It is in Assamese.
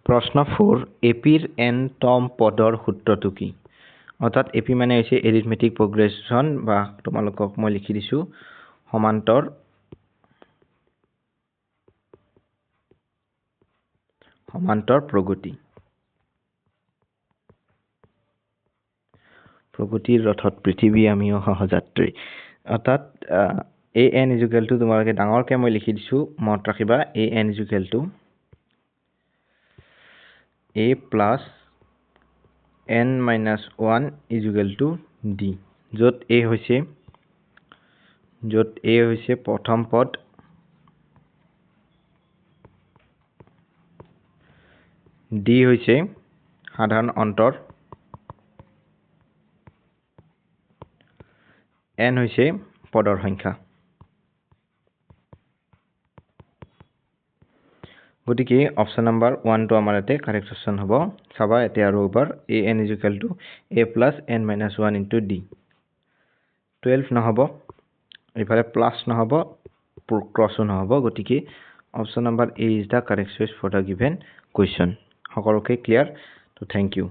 প্ৰশ্ন 4 এপিৰ n-তম পদৰ সূত্ৰটো কি অৰ্থাৎ এপি মানে হৈছে এৰিথমেটিক প্ৰগ্ৰেছন বা তোমালোকক মই লিখি দিছো সমান্তৰ প্ৰগতি প্ৰগতিৰ ৰথত পৃথিৱী আমিও সহযাত্ৰী অৰ্থাৎ an = তোমালোকে ডাঙৰকে মই লিখি দিছো মনত ৰাখিবা an = a plus n-1 = d য'ত a হৈছে প্ৰথম পদ d হৈছে সাধাৰণ অন্তৰ n হৈছে পদৰ সংখ্যা গতিকে অপচন নাম্বাৰ 1 টো আমাৰ ইয়াতে কাৰেক্ট অপচন হ'ব চাবা এতে আৰু এবাৰ an = a plus n-1 into d 12 নহব ইফালে প্লাস নহব ক্ৰসও নহব গতিকে option number a is the correct choice for the given question সকলোকে ক্লিয়াৰ তো থ্যাংক ইউ